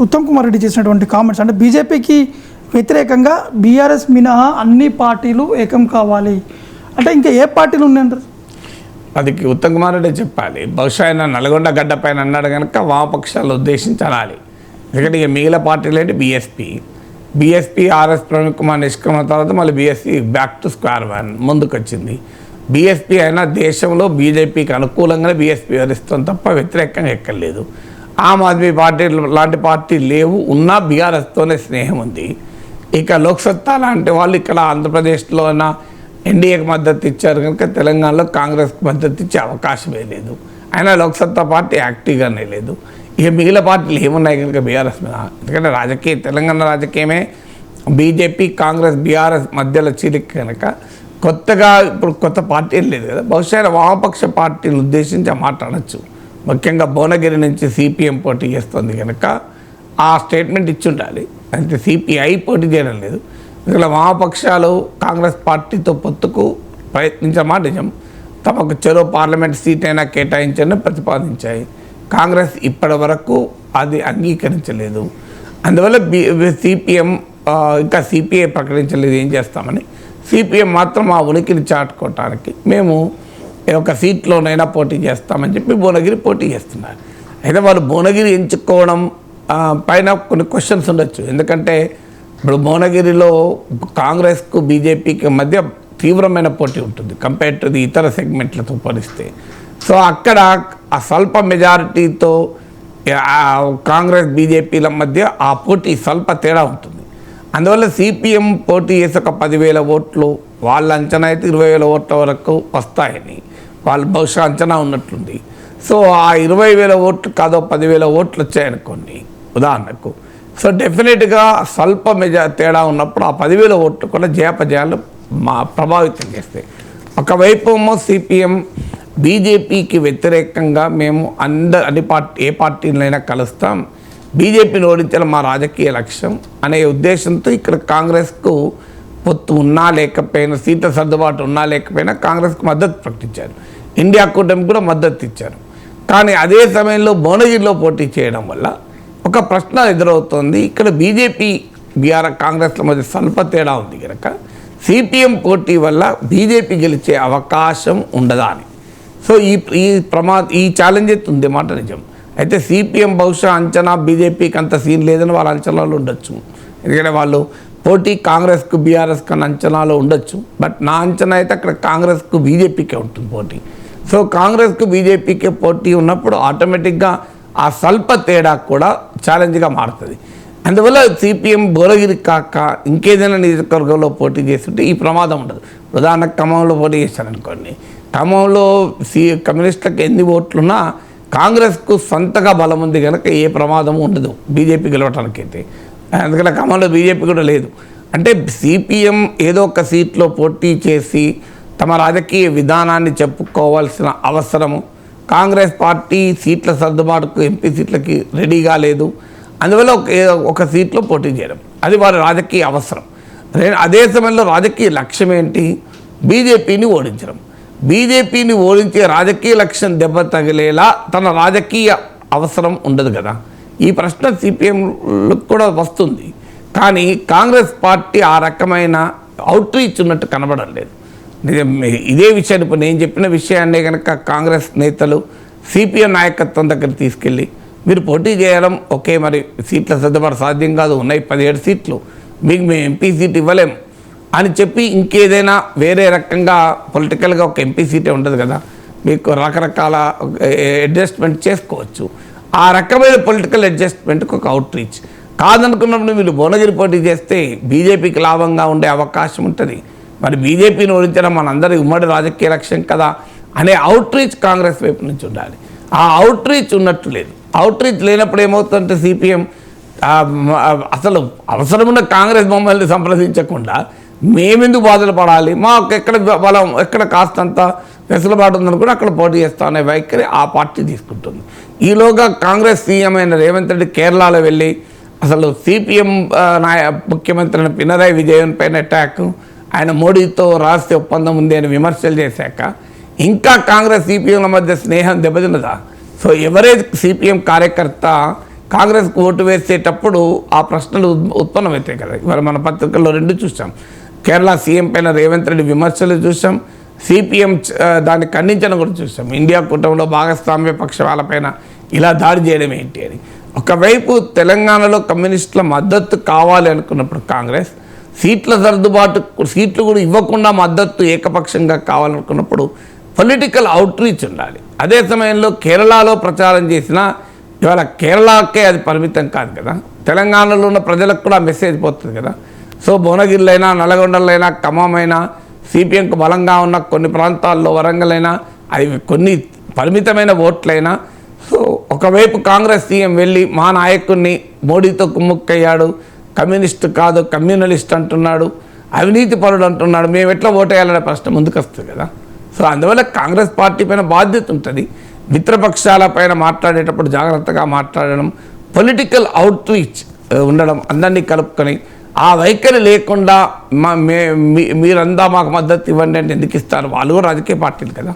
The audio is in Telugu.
ఉత్తమ్ కుమార్ రెడ్డి చేసినటువంటి కామెంట్స్ అంటే బీజేపీకి వ్యతిరేకంగా బీఆర్ఎస్ మినహా అన్ని పార్టీలు ఏకం కావాలి అంటే ఇంకా ఏ పార్టీలు ఉన్నాయంటారు? అది ఉత్తమ్ కుమార్ రెడ్డి చెప్పాలి. బహుశా ఆయన నల్గొండ గడ్డ పైన అన్నాడు కనుక వామపక్షాలు ఉద్దేశించి అనాలి. ఎందుకంటే ఇక మిగిలిన పార్టీలు ఏంటి బీఎస్పీ ఆర్ఎస్ ప్రవీణ్ కుమార్ నిష్క్రమణ తర్వాత మళ్ళీ BSP back to square one ముందుకు వచ్చింది. బీఎస్పీ అయినా దేశంలో బీజేపీకి అనుకూలంగానే బీఎస్పీ వివరిస్తుంది తప్ప వ్యతిరేకంగా ఎక్కర్లేదు. ఆమ్ ఆద్మీ పార్టీ లాంటి పార్టీ లేవు, ఉన్నా బీఆర్ఎస్తోనే స్నేహం ఉంది. ఇక లోక్సత్తా లాంటి వాళ్ళు ఇక్కడ ఆంధ్రప్రదేశ్లో ఎన్డీఏకి మద్దతు ఇచ్చారు కనుక తెలంగాణలో కాంగ్రెస్కి మద్దతు ఇచ్చే అవకాశమే లేదు. అయినా లోక్సత్తా పార్టీ యాక్టివ్గానే లేదు. ఇక మిగిలిన పార్టీలు ఏమున్నాయి కనుక బీఆర్ఎస్ మీద, ఎందుకంటే తెలంగాణ రాజకీయమే బీజేపీ కాంగ్రెస్ బీఆర్ఎస్ మధ్యలో చీలిక కనుక కొత్తగా ఇప్పుడు కొత్త పార్టీ ఏం లేదు కదా. బహుశా వామపక్ష పార్టీని ఉద్దేశించి మాట్లాడచ్చు. ముఖ్యంగా భువనగిరి నుంచి సిపిఎం పోటీ చేస్తుంది కనుక ఆ స్టేట్మెంట్ ఇచ్చి ఉండాలి. అయితే సిపిఐ పోటీ చేయడం లేదు. ఇలా వామపక్షాలు కాంగ్రెస్ పార్టీతో పొత్తుకు ప్రయత్నించమా నిజం, తమకు చెరో పార్లమెంట్ సీట్ అయినా కేటాయించని ప్రతిపాదించాయి. కాంగ్రెస్ ఇప్పటి వరకు అది అంగీకరించలేదు. అందువల్ల సిపిఎం ఇంకా సిపిఐ ప్రకటించలేదు ఏం చేస్తామని. సిపిఎం మాత్రం ఆ ఉనికిని చాటుకోవటానికి మేము ఒక సీట్లోనైనా పోటీ చేస్తామని చెప్పి భువనగిరి పోటీ చేస్తున్నారు. అయితే వాళ్ళు భువనగిరి ఎంచుకోవడం పైన కొన్ని క్వశ్చన్స్ ఉండొచ్చు. ఎందుకంటే ఇప్పుడు భువనగిరిలో కాంగ్రెస్కు బీజేపీకి మధ్య తీవ్రమైన పోటీ ఉంటుంది కంపేర్ టు ది ఇతర సెగ్మెంట్లతో పోలిస్తే. సో అక్కడ ఆ స్వల్ప మెజారిటీతో కాంగ్రెస్ బీజేపీల మధ్య ఆ పోటీ స్వల్ప తేడా ఉంటుంది. అందువల్ల సిపిఎం పోటీ చేసి ఒక 10,000 ఓట్లు వాళ్ళ అంచనా అయితే 20,000 ఓట్ల వరకు వస్తాయని వాళ్ళు బహుశా అంచనా ఉన్నట్లుంది. సో ఆ 20,000 ఓట్లు కాదో 10,000 ఓట్లు వచ్చాయనుకోండి ఉదాహరణకు. సో డెఫినెట్గా స్వల్ప తేడా ఉన్నప్పుడు ఆ 10,000 ఓట్లు కూడా జయాపజయాలు ప్రభావితం చేస్తాయి. ఒకవైపు ఏమో సిపిఎం బీజేపీకి వ్యతిరేకంగా మేము ఏ పార్టీలైనా కలుస్తాం, బీజేపీని ఓడించాలి మా రాజకీయ లక్ష్యం అనే ఉద్దేశంతో ఇక్కడ కాంగ్రెస్కు పొత్తు ఉన్నా లేకపోయినా, సీట్ల సర్దుబాటు ఉన్నా లేకపోయినా కాంగ్రెస్కు మద్దతు ప్రకటించారు. ఇండియా కూటమికి కూడా మద్దతు ఇచ్చారు. కానీ అదే సమయంలో భువనగిరిలో పోటీ చేయడం వల్ల ఒక ప్రశ్న ఎదురవుతోంది. ఇక్కడ బీజేపీ కాంగ్రెస్ల మధ్య స్వల్ప తేడా ఉంది కనుక సిపిఎం పోటీ వల్ల బీజేపీ గెలిచే అవకాశం ఉండదా అని. సో ఈ ఛాలెంజ్ అయితే ఉంది మాట నిజం. అయితే సిపిఎం బహుశా అంచనా బీజేపీకి అంత సీన్ లేదని వాళ్ళ అంచనాలు ఉండొచ్చు. ఎందుకంటే వాళ్ళు పోటీ కాంగ్రెస్కు బీఆర్ఎస్ కన్నా అంచనాలు ఉండొచ్చు. బట్ నా అంచనా అయితే అక్కడ కాంగ్రెస్కు బీజేపీకే ఉంటుంది పోటీ. సో కాంగ్రెస్కు బీజేపీకే పోటీ ఉన్నప్పుడు ఆటోమేటిక్గా ఆ స్వల్ప తేడా కూడా ఛాలెంజ్గా మారుతుంది. అందువల్ల సిపిఎం భువనగిరి కాక ఇంకేదైనా నియోజకవర్గంలో పోటీ చేస్తుంటే ఈ ప్రమాదం ఉండదు. ఉదాహరణకు ఖమ్మంలో పోటీ చేశారనుకోండి, ఖమ్మంలో కమ్యూనిస్టులకు ఎన్ని ఓట్లున్నా కాంగ్రెస్కు సొంతగా బలం ఉంది కనుక ఏ ప్రమాదము ఉండదు బీజేపీ గెలవటానికైతే. అందుకని ఖమ్మంలో బీజేపీ కూడా లేదు. అంటే సిపిఎం ఏదో ఒక సీట్లో పోటీ చేసి తమ రాజకీయ విధానాన్ని చెప్పుకోవాల్సిన అవసరము, కాంగ్రెస్ పార్టీ సీట్ల సర్దుబాటుకు ఎంపీ సీట్లకి రెడీగా లేదు. అందువల్ల ఒక సీట్లో పోటీ చేయడం అది వారి రాజకీయ అవసరం. అదే సమయంలో రాజకీయ లక్ష్యం ఏంటి? బీజేపీని ఓడించడం. బీజేపీని ఓడించే రాజకీయ లక్ష్యం దెబ్బ తగిలేలా తన రాజకీయ అవసరం ఉండదు కదా. ఈ ప్రశ్న సిపిఎంలకు కూడా వస్తుంది. కానీ కాంగ్రెస్ పార్టీ ఆ రకమైన అవుట్ రీచ్ ఉన్నట్టు కనబడం లేదు. ఇదే విషయాన్ని ఇప్పుడు నేను చెప్పిన విషయాన్నే కనుక కాంగ్రెస్ నేతలు సిపిఎం నాయకత్వం దగ్గర తీసుకెళ్ళి మీరు పోటీ చేయడం ఓకే, మరి సీట్ల సర్దుబాటు సాధ్యం కాదు, ఉన్నాయి 17 సీట్లు, మీకు మేము ఎంపీ సీట్ ఇవ్వలేము అని చెప్పి ఇంకేదైనా వేరే రకంగా పొలిటికల్గా ఒక ఎంపీ సీటే ఉండదు కదా, మీకు రకరకాల అడ్జస్ట్మెంట్ చేసుకోవచ్చు. ఆ రకమైన పొలిటికల్ అడ్జస్ట్మెంట్కి ఒక అవుట్ రీచ్ కాదనుకున్నప్పుడు వీళ్ళు భువనగిరి పోటీ చేస్తే బీజేపీకి లాభంగా ఉండే అవకాశం ఉంటుంది. మరి బీజేపీని ఓడించడం మనందరి ఉమ్మడి రాజకీయ లక్ష్యం కదా అనే అవుట్ రీచ్ కాంగ్రెస్ వైపు నుంచి ఉండాలి. ఆ అవుట్ రీచ్ ఉన్నట్టు లేదు. అవుట్ రీచ్ లేనప్పుడు ఏమవుతుందంటే సిపిఎం అసలు అవసరమున్న కాంగ్రెస్ మమ్మల్ని సంప్రదించకుండా మేమెందుకు బాధలు పడాలి, మాకు ఎక్కడ బలం ఎక్కడ కాస్తంత వెసులుబాటు ఉందనుకుని అక్కడ పోటీ చేస్తామనే వైఖరి ఆ పార్టీ తీసుకుంటుంది. ఈలోగా కాంగ్రెస్ సీఎం అయిన రేవంత్ రెడ్డి కేరళలో వెళ్ళి అసలు సిపిఎం ముఖ్యమంత్రి పినరాయి విజయన్ పైన అటాక్, ఆయన మోడీతో రహస్య ఒప్పందం ఉంది అని విమర్శలు చేశాక ఇంకా కాంగ్రెస్ సిపిఎంల మధ్య స్నేహం దెబ్బతిన్నదా? సో ఎవరైతే సిపిఎం కార్యకర్త కాంగ్రెస్కు ఓటు వేసేటప్పుడు ఆ ప్రశ్నలు ఉత్పన్నమవుతాయి కదా. ఇవాళ మన పత్రికల్లో రెండు చూసాం. కేరళ సీఎం పైన రేవంత్ రెడ్డి విమర్శలు చూసాం, సిపిఎం దాన్ని ఖండించడం కూడా చూసాం. ఇండియా కూటమిలో భాగస్వామ్య పక్షాలపైన ఇలా దాడి చేయడం ఏంటి అని. ఒకవైపు తెలంగాణలో కమ్యూనిస్టుల మద్దతు కావాలి అనుకున్నప్పుడు కాంగ్రెస్ సీట్ల సర్దుబాటు, సీట్లు కూడా ఇవ్వకుండా మద్దతు ఏకపక్షంగా కావాలనుకున్నప్పుడు పొలిటికల్ అవుట్ రీచ్ ఉండాలి. అదే సమయంలో కేరళలో ప్రచారం చేసినా ఇవాళ కేరళకే అది పరిమితం కాదు కదా, తెలంగాణలో ఉన్న ప్రజలకు కూడా మెసేజ్ పోతుంది కదా. సో భువనగిరిలైనా, నల్గొండలైనా, ఖమ్మైనా, సిపిఎంకు బలంగా ఉన్న కొన్ని ప్రాంతాల్లో వరంగల్ అయినా అవి కొన్ని పరిమితమైన ఓట్లైనా, సో ఒకవైపు కాంగ్రెస్ సీఎం వెళ్ళి మా నాయకుడిని మోడీతో కుమ్ముక్కయ్యాడు, కమ్యూనిస్ట్ కాదు కమ్యూనలిస్ట్ అంటున్నాడు, అవినీతి పరుడు అంటున్నాడు, మేము ఎట్లా ఓటేయాలనే ప్రశ్న ముందుకు వస్తుంది కదా. సో అందువల్ల కాంగ్రెస్ పార్టీ పైన బాధ్యత ఉంటుంది. మిత్రపక్షాల పైన మాట్లాడేటప్పుడు జాగ్రత్తగా మాట్లాడడం, పొలిటికల్ అవుట్ రీచ్ ఉండడం, అందరినీ కలుపుకొని ఆ వైఖరి లేకుండా మీరంతా మాకు మద్దతు ఇవ్వండి అంటే ఎందుకు ఇస్తారు? వాళ్ళు కూడా రాజకీయ పార్టీలు కదా.